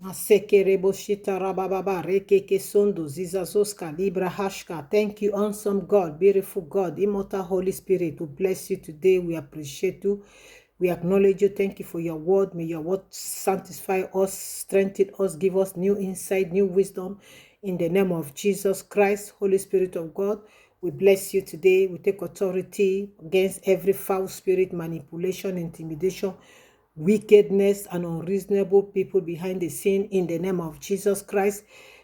Masekereboshita rabababa rekeke sondo zizazoska libra hashka. Thank you, awesome God, beautiful God, immortal Holy Spirit. We bless you today. We appreciate you. We acknowledge you. Thank you for your word. May your word sanctify us, strengthen us, give us new insight, new wisdom. In the name of Jesus Christ, Holy Spirit of God, we bless you today. We take authority against every foul spirit, manipulation, intimidation, wickedness, and unreasonable people behind the scene in the name of Jesus Christ.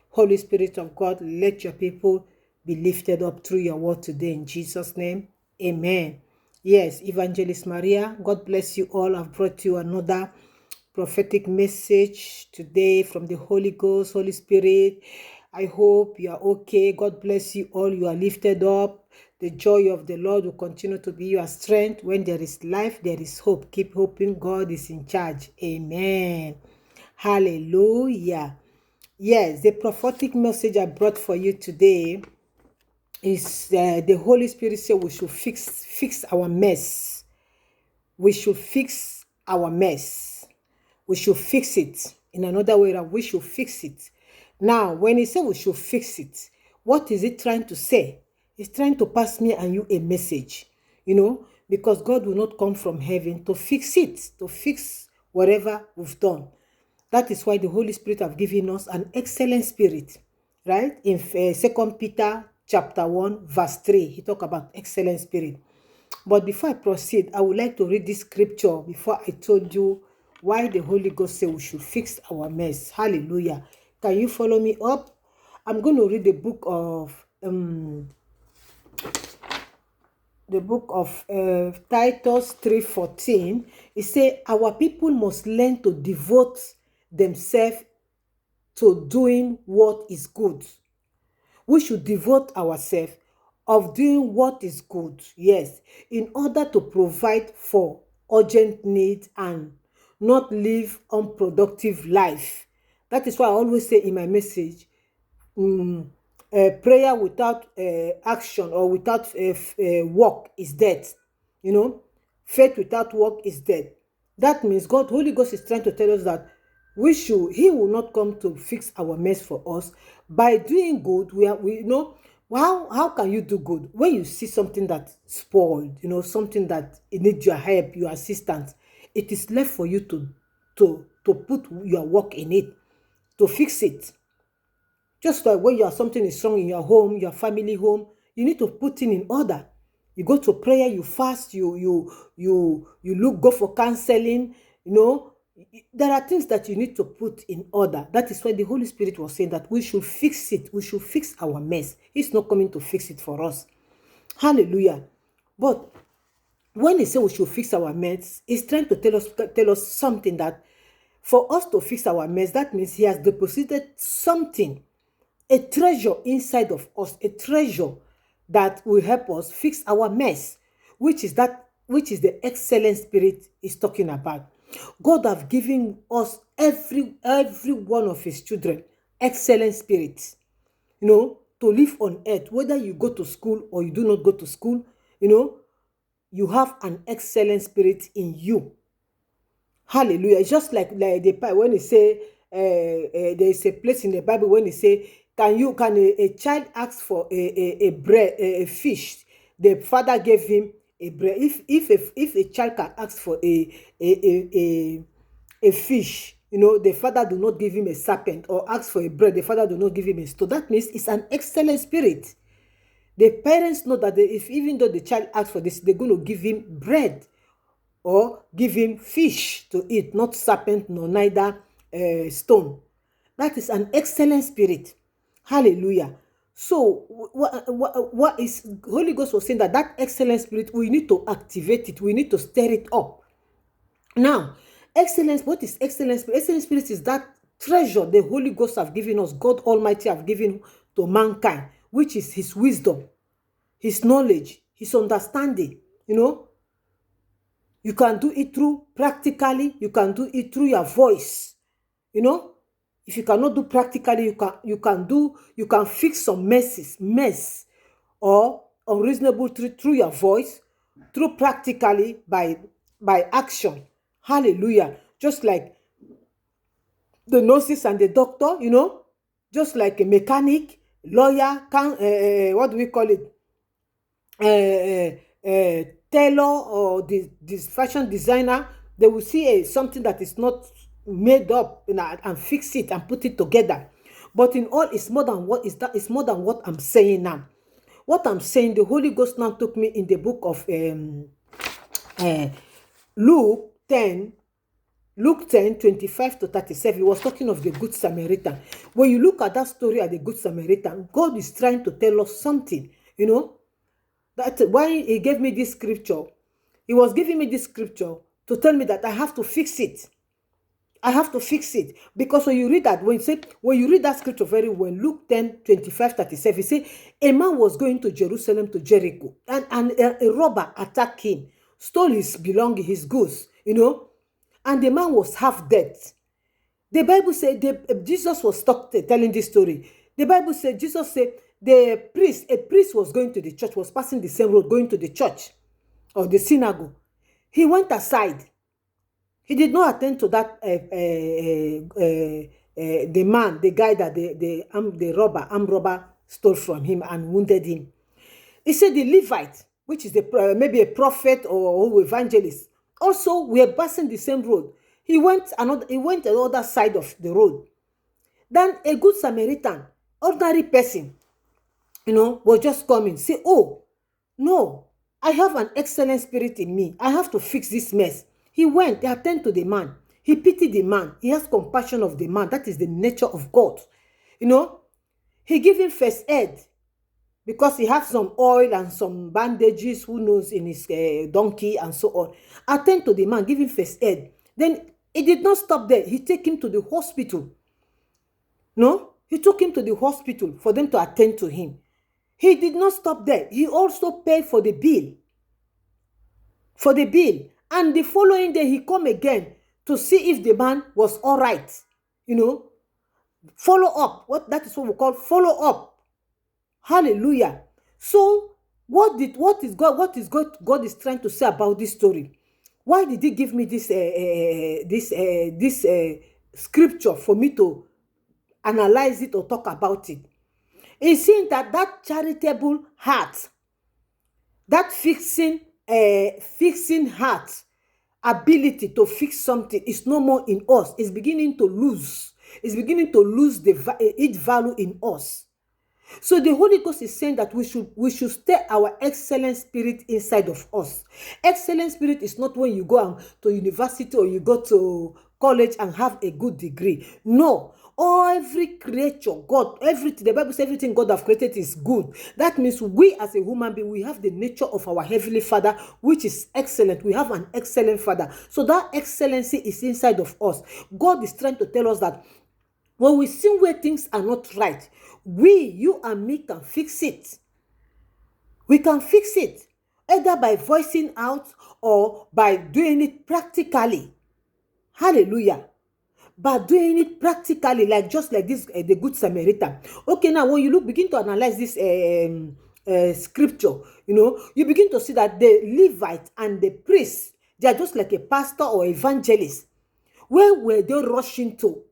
Holy Spirit of God, let your people be lifted up through your word today in Jesus' name. Amen. Yes, Evangelist Maria, God bless you all. I've brought you another prophetic message today from the Holy Ghost, Holy Spirit. I hope you are okay. God bless you all. You are lifted up. The joy of the Lord will continue to be your strength. When there is life, there is hope. Keep hoping. God is in charge. Amen. Hallelujah. Yes, the prophetic message I brought for you today is the Holy Spirit said we should fix our mess. We should fix our mess. We should fix it. In another way, we should fix it. Now, when he said we should fix it, what is it trying to say? It's trying to pass me and you a message, because God will not come from heaven to fix it, to fix whatever we've done. That is why the Holy Spirit have given us an excellent spirit, right? In 2 Peter chapter 1, verse 3, he talk about excellent spirit. But before I proceed, I would like to read this scripture before I told you why the Holy Ghost said we should fix our mess. Hallelujah. Can you follow me up? I'm going to read the book of Titus 3:14. It says, our people must learn to devote themselves to doing what is good. We should devote ourselves of doing what is good, yes, in order to provide for urgent needs and not live unproductive life. That is why I always say in my message, prayer without action or without work is dead. Faith without work is dead. That means Holy Ghost is trying to tell us that he will not come to fix our mess for us. By doing good, how can you do good when you see something that spoiled, something that it needs your help, your assistance? It is left for you to put your work in it, to fix it. Just like when something is wrong in your home, your family home, you need to put it in order. You go to prayer, you fast, go for counseling. There are things that you need to put in order. That is why the Holy Spirit was saying that we should fix it. We should fix our mess. He's not coming to fix it for us. Hallelujah. But when he said we should fix our mess, he's trying to tell us something, that for us to fix our mess, that means he has deposited something, a treasure inside of us, a treasure that will help us fix our mess, which is the excellent spirit is talking about. God have given us, every one of his children, excellent spirits, to live on earth. Whether you go to school or you do not go to school, you have an excellent spirit in you. Hallelujah. It's just like the when they say there is a place in the Bible when they say, can a child ask for a bread, a fish? The father gave him a bread. If a child can ask for a fish, the father do not give him a serpent, or ask for a bread, the father do not give him a stone. That means it's an excellent spirit. The parents know that even though the child asks for this, they're going to give him bread or give him fish to eat, not serpent nor neither stone. That is an excellent spirit. Hallelujah. So what is Holy Ghost was saying, that excellent spirit, we need to activate it. We need to stir it up. Now, excellence, what is excellence? Excellent spirit is that treasure the Holy Ghost have given us, God Almighty have given to mankind, which is his wisdom, his knowledge, his understanding. You can do it through practically, you can do it through your voice. If you cannot do practically, you can fix some mess or unreasonable through your voice, through practically by action. Hallelujah. Just like the nurses and the doctor, just like a mechanic, lawyer, what do we call it? Tailor or this fashion designer, they will see something that is not made up, and fix it and put it together. But in all, it's more than what is that. It's more than what I'm saying now. What I'm saying, the Holy Ghost now took me in the book of Luke 10. Luke 10:25-37, he was talking of the Good Samaritan. When you look at that story of the Good Samaritan, God is trying to tell us something, That's why he gave me this scripture. He was giving me this scripture to tell me that I have to fix it. I have to fix it. Because when you read that, when you read that scripture very well, Luke 10:25-37, he said, a man was going to Jerusalem, to Jericho, and a robber attacked him, stole his belongings, his goods, and the man was half dead. The Bible said, Jesus was telling this story. The Bible said, Jesus said, a priest was going to the church, was passing the same road, going to the church or the synagogue. He went aside. He did not attend to that, the man, the guy that the armed robber stole from him and wounded him. He said the Levite, which is maybe a prophet or evangelist, also were passing the same road. He went another side of the road. Then a good Samaritan, ordinary person, was just coming. Say, oh, no, I have an excellent spirit in me. I have to fix this mess. He went, he attended to the man. He pitied the man. He has compassion of the man. That is the nature of God. He gave him first aid, because he has some oil and some bandages, who knows, in his donkey and so on. Attend to the man, give him first aid. Then he did not stop there. He took him to the hospital. No, he took him to the hospital for them to attend to him. He did not stop there. He also paid for the bill. And the following day, he come again to see if the man was all right. Follow up. That is what we call follow up. Hallelujah. So what is God is trying to say about this story? Why did he give me this scripture for me to analyze it or talk about it? He's saying that charitable heart, that fixing heart, ability to fix something is no more in us. It's beginning to lose. It's beginning to lose its value in us. So the Holy Ghost is saying that we should stir our excellent spirit inside of us. Excellent spirit is not when you go to university or you go to college and have a good degree. No. Every creature, the Bible says everything God has created is good. That means we as a human being, we have the nature of our Heavenly Father, which is excellent. We have an excellent Father. So that excellency is inside of us. God is trying to tell us that when we see where things are not right, you and me can fix it. We can fix it, either by voicing out or by doing it practically. Hallelujah. By doing it practically, just like this, the Good Samaritan. Okay, now when you begin to analyze this scripture, you begin to see that the Levite and the priest, they are just like a pastor or evangelist. Where were they rushing to?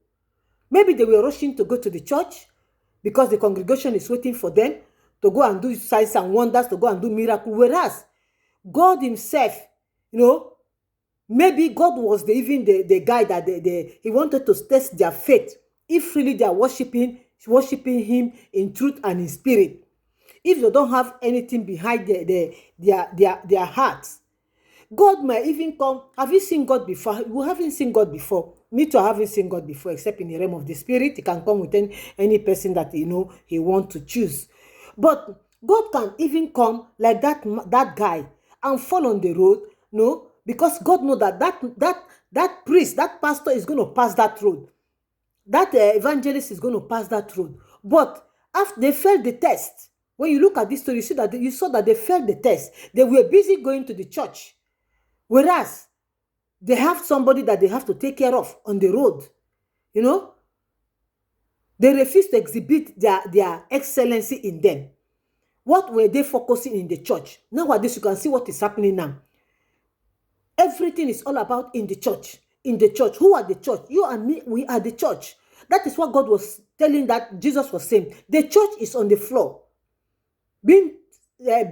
Maybe they were rushing to go to the church because the congregation is waiting for them to go and do signs and wonders, to go and do miracles. Whereas God himself, maybe God was even the guy that he wanted to test their faith. If really they are worshiping him in truth and in spirit. If they don't have anything behind their hearts, God might even come. Have you seen God before? We haven't seen God before. Me too, I haven't seen God before, except in the realm of the spirit. He can come with any person that he wants to choose. But God can even come like that guy and fall on the road, because God knows that priest, that pastor is going to pass that road. That evangelist is going to pass that road. But after they failed the test, when you look at this story, you saw that they failed the test. They were busy going to the church. Whereas they have somebody that they have to take care of on the road. They refused to exhibit their excellency in them. What were they focusing in the church? Nowadays, you can see what is happening now. Everything is all about in the church. in the church. Who are the church? You and me, we are the church. That is what God was telling, that Jesus was saying. The church is on the floor, being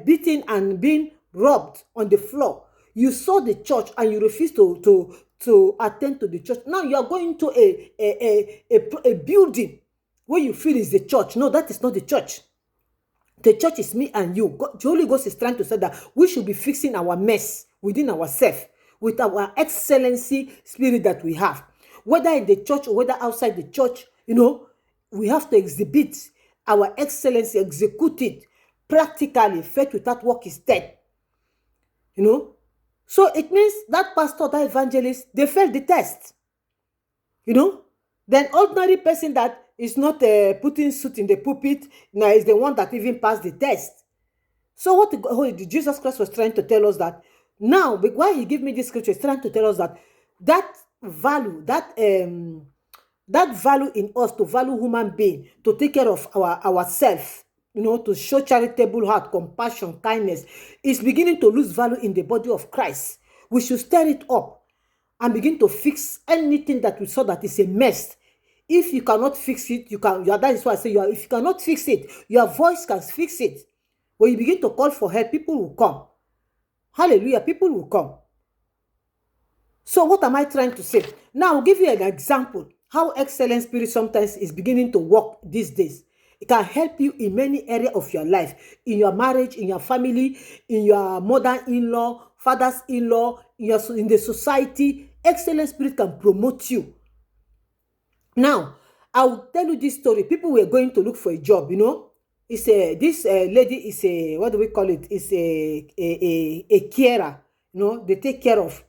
beaten and being robbed on the floor. You saw the church and you refuse to attend to the church. Now you are going to a building where you feel is the church. No, that is not the church. The church is me and you. God, the Holy Ghost is trying to say that we should be fixing our mess within ourselves with our excellency spirit that we have. Whether in the church or whether outside the church, we have to exhibit our excellency, execute it practically. Faith without work is dead. So it means that pastor, that evangelist, they failed the test. Then ordinary person that is not putting suit in the pulpit now is the one that even passed the test. So what Jesus Christ was trying to tell us that now, why he gave me this scripture, is trying to tell us that value, that value in us to value human being, to take care of ourselves, to show charitable heart, compassion, kindness, is beginning to lose value in the body of Christ. We should stir it up and begin to fix anything that we saw that is a mess. If you cannot fix it, that is why I say if you cannot fix it, your voice can fix it. When you begin to call for help, people will come. Hallelujah, people will come. So what am I trying to say? Now I'll give you an example how excellent spirit sometimes is beginning to work these days. It can help you in many areas of your life, in your marriage, in your family, in your mother-in-law, fathers-in-law, in the society. Excellent spirit can promote you. Now, I will tell you this story. People were going to look for a job, This lady is a, what do we call it? It's a carer. They take care of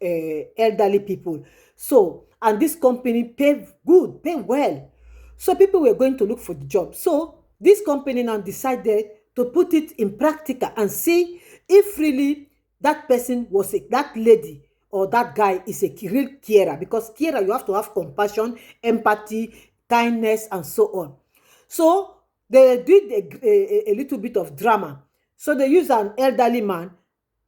elderly people. So, and this company pay good, pay well. So people were going to look for the job. So this company now decided to put it in practical and see if really that person was that lady or that guy is a real carer. Because carer, you have to have compassion, empathy, kindness, and so on. So they did a little bit of drama. So they used an elderly man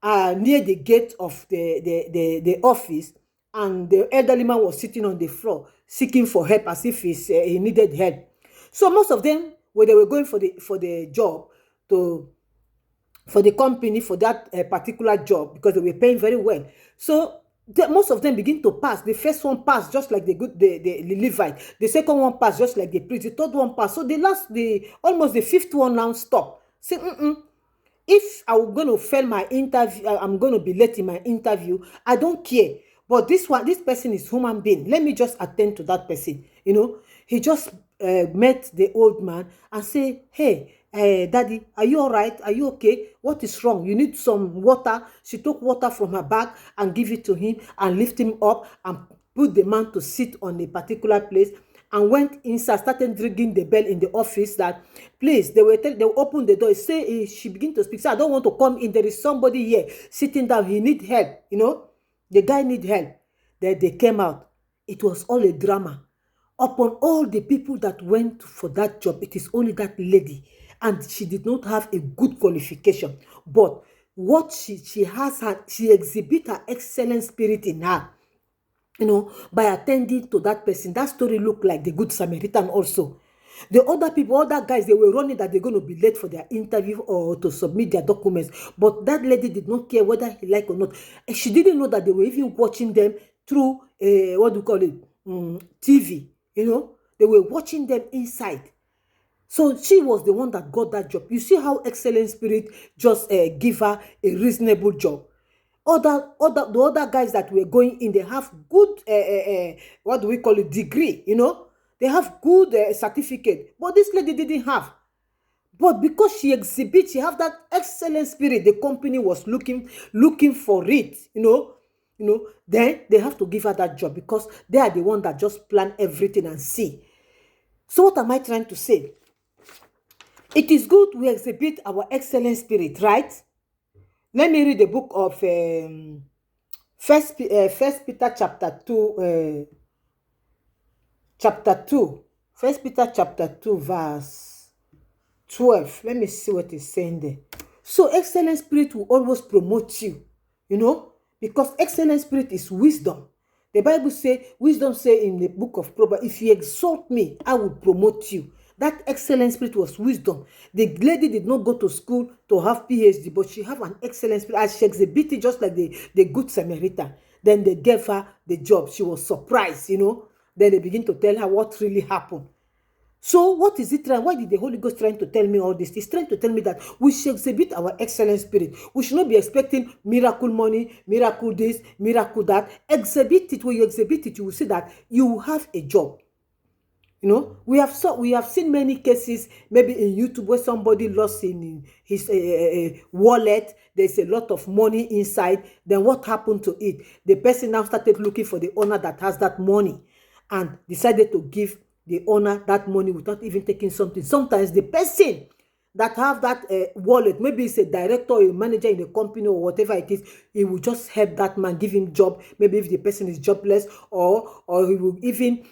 near the gate of the office, and the elderly man was sitting on the floor seeking for help as if he needed help. So most of them, when they were going for the job, for the company, for that particular job, because they were paying very well. So most of them begin to pass. The first one passed just like the Levite. The second one passed just like the priest. The third one passed. So almost the fifth one now stopped. Say, if I'm going to fail my interview, I'm going to be late in my interview, I don't care. But this person is human being. Let me just attend to that person. He just met the old man and say, hey, daddy, are you all right? Are you okay? What is wrong? You need some water. She took water from her bag and give it to him and lift him up and put the man to sit on a particular place, and went inside, started ringing the bell in the office that, please, they will open the door. Say, she begin to speak. Say, I don't want to come in. There is somebody here sitting down. He need help. The guy need help. Then they came out. It was all a drama. Upon all the people that went for that job, it is only that lady. And she did not have a good qualification. But what she has had, she exhibit her excellent spirit in her. By attending to that person. That story looked like the Good Samaritan also. The other people, other guys, they were running that they're going to be late for their interview or to submit their documents. But that lady did not care whether he liked or not. And she didn't know that they were even watching them through, TV. They were watching them inside. So she was the one that got that job. You see how excellent spirit just give her a reasonable job. The other guys that were going in, they have good, degree, They have good certificate. But this lady didn't have. But because she exhibits, she have that excellent spirit, the company was looking for it, then they have to give her that job because they are the one that just plan everything and see. So what am I trying to say? It is good we exhibit our excellent spirit, right? Let me read the book of First Peter chapter 2, First Peter chapter 2, verse 12. Let me see what it's saying there. So excellent spirit will always promote you, because excellent spirit is wisdom. The Bible say, wisdom say in the book of Proverbs, if you exalt me, I will promote you. That excellent spirit was wisdom. The lady did not go to school to have PhD, but she have an excellent spirit. As she exhibited, just like the Good Samaritan. Then they gave her the job. She was surprised, Then they begin to tell her what really happened. So what is it trying? Why did the Holy Ghost trying to tell me all this? It's trying to tell me that we should exhibit our excellent spirit. We should not be expecting miracle money, miracle this, miracle that. Exhibit it. When you exhibit it, you will see that you will have a job. We have seen many cases, maybe in YouTube, where somebody lost in his wallet. There's a lot of money inside. Then what happened to it? The person now started looking for the owner that has that money and decided to give the owner that money without even taking something. Sometimes the person that have that wallet, maybe it's a director or a manager in a company or whatever it is, he will just help that man, give him job. Maybe if the person is jobless, or he will even,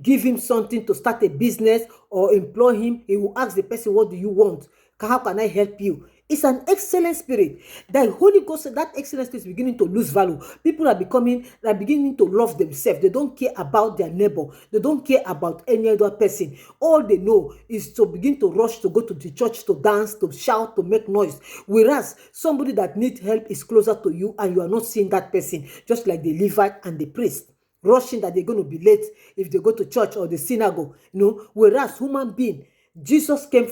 give him something to start a business or employ him. He will ask the person, what do you want? How can I help you? It's an excellent spirit. The Holy Ghost, that excellent spirit is beginning to lose value. People are beginning to love themselves. They don't care about their neighbor. They don't care about any other person. All they know is to begin to rush to go to the church, to dance, to shout, to make noise. Whereas somebody that needs help is closer to you and you are not seeing that person, just like the Levite and the priest, rushing that they're going to be late if they go to church or the synagogue. Whereas human being, Jesus came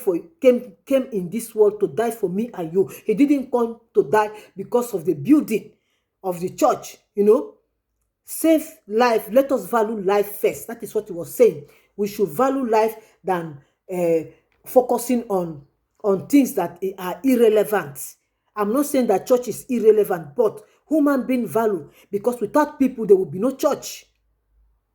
in this world to die for me and you. He didn't come to die because of the building of the church. Save life. Let us value life first. That is what he was saying. We should value life than focusing on things that are irrelevant. I'm not saying that church is irrelevant, but human being value, because without people there will be no church.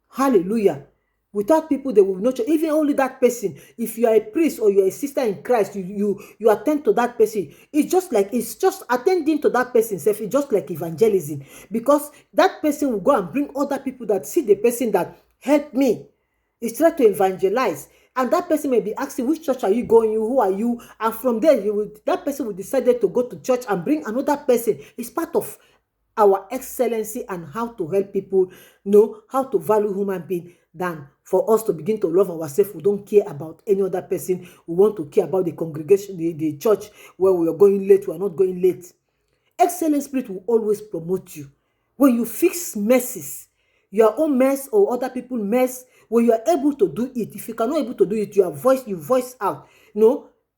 Hallelujah. Without people, they will not. Even only that person. If you are a priest or you are a sister in Christ, you attend to that person. It's just attending to that person. It's just like evangelism, because that person will go and bring other people that see the person that helped me. It's trying to evangelize, and that person may be asking, which church are you going? Who are you? And from there, that person will decide to go to church and bring another person. It's part of our excellency and how to help people know how to value human being than for us to begin to love ourselves. We don't care about any other person. We want to care about the congregation, the church where we are going late. We are not going late. Excellent spirit will always promote you. When you fix messes, your own mess or other people's mess, when you are able to do it, if you cannot able to do it, you voice out.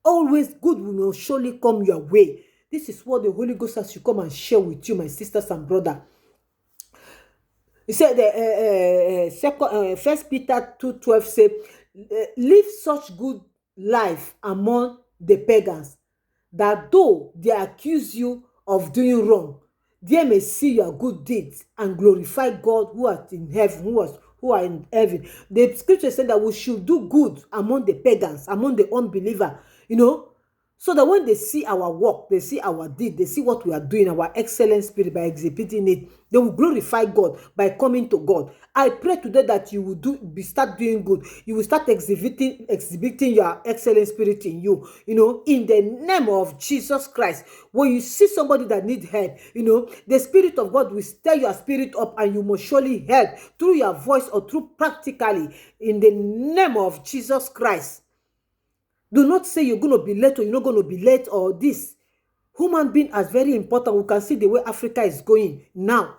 Always good will surely come your way. This is what the Holy Ghost has to come and share with you, my sisters and brothers. He said, 1 Peter 2:12 says, live such good life among the pagans, that though they accuse you of doing wrong, they may see your good deeds and glorify God who is in heaven, who are in heaven. The scripture said that we should do good among the pagans, among the unbeliever, so that when they see our work, they see our deed, they see what we are doing, our excellent spirit, by exhibiting it, they will glorify God by coming to God. I pray today that you will start doing good. You will start exhibiting your excellent spirit in you, in the name of Jesus Christ. When you see somebody that needs help, the Spirit of God will stir your spirit up, and you must surely help through your voice or through practically, in the name of Jesus Christ. Do not say you're going to be late or you're not going to be late or this. Human being is very important. We can see the way Africa is going now.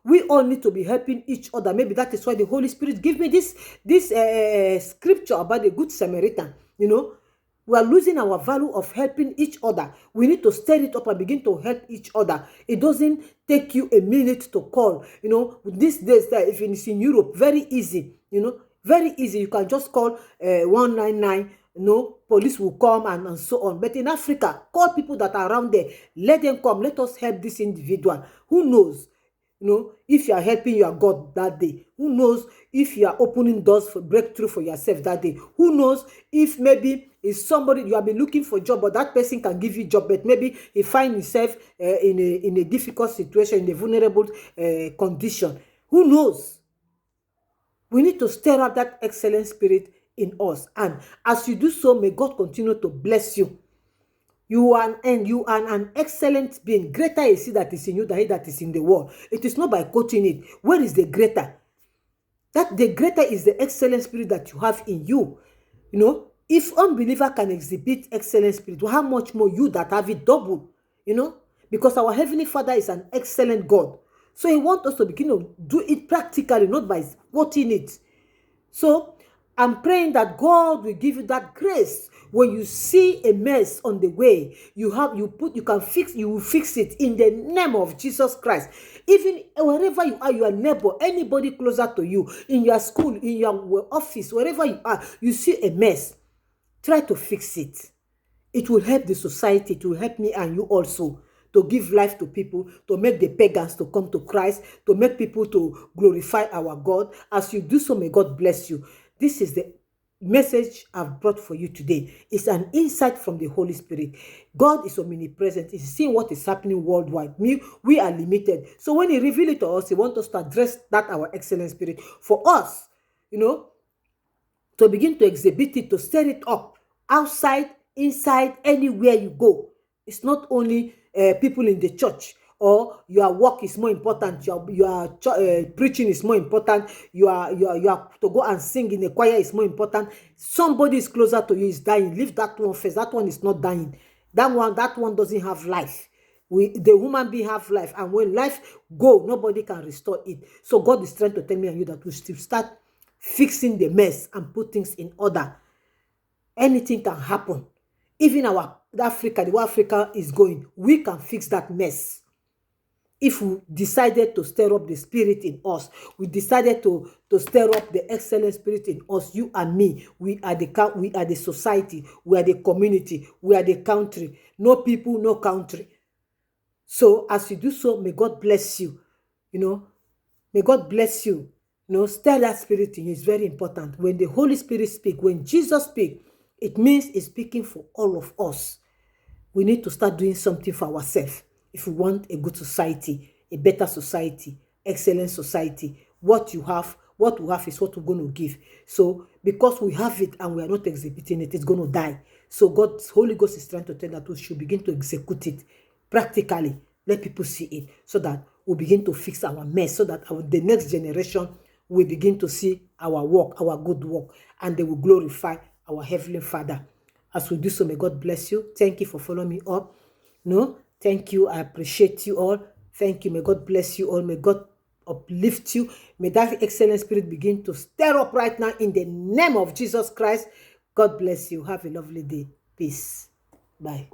We all need to be helping each other. Maybe that is why the Holy Spirit gave me this scripture about the Good Samaritan. We are losing our value of helping each other. We need to stir it up and begin to help each other. It doesn't take you a minute to call. These days, if it's in Europe, very easy. Very easy. You can just call 199. Police will come and so on. But in Africa, call people that are around there. Let them come. Let us help this individual. Who knows? If you are helping your God that day. Who knows if you are opening doors for breakthrough for yourself that day? Who knows if maybe it's somebody you have been looking for a job, but that person can give you a job, but maybe he finds himself in a difficult situation, in a vulnerable condition. Who knows? We need to stir up that excellent spirit in us, and as you do so, may God continue to bless you. You are an excellent being. Greater is he that is in you than he that is in the world. It is not by quoting it. Where is the greater? That the greater is the excellent spirit that you have in you. You know, if unbeliever can exhibit excellent spirit, how much more you that have it double, you know? Because our Heavenly Father is an excellent God. So he wants us to begin to do it practically, not by quoting it. So I'm praying that God will give you that grace. When you see a mess on the way, you will fix it in the name of Jesus Christ. Even wherever you are, your neighbor, anybody closer to you, in your school, in your office, wherever you are, you see a mess, try to fix it. It will help the society, it will help me and you also, to give life to people, to make the pagans to come to Christ, to make people to glorify our God. As you do so, may God bless you. This is the message I've brought for you today. It's an insight from the Holy Spirit. God is omnipresent. He's seeing what is happening worldwide. We are limited. So when he reveals it to us, he wants us to address that our excellent spirit. For us, you know, to begin to exhibit it, to stir it up outside, inside, anywhere you go. It's not only people in the church, or your work is more important, your preaching is more important, you are to go and sing in a choir is more important. Somebody is closer to you is dying. Leave that one first. That one is not dying. That one doesn't have life. The human being have life, and when life go, nobody can restore it. So God is trying to tell me and you that we still start fixing the mess and put things in order. Anything can happen. Even our Africa, the way Africa is going, we can fix that mess. If we decided to stir up the spirit in us, we decided to stir up the excellent spirit in us, you and me, we are the society, we are the community, we are the country. No people, no country. So as you do so, may God bless you. You know, may God bless you. You know, stir that spirit in you. It's very important. When the Holy Spirit speaks, when Jesus speaks, it means he's speaking for all of us. We need to start doing something for ourselves if we want a good society, a better society, excellent society. What we have is what we're going to give. So because we have it and we are not exhibiting it, it's going to die. So God's Holy Ghost is trying to tell that we should begin to execute it practically. Let people see it so that we begin to fix our mess, so that the next generation will begin to see our work, our good work, and they will glorify our Heavenly Father. As we do so, may God bless you. Thank you for following me up. No, thank you. I appreciate you all. Thank you. May God bless you all. May God uplift you. May that excellent spirit begin to stir up right now in the name of Jesus Christ. God bless you. Have a lovely day. Peace. Bye.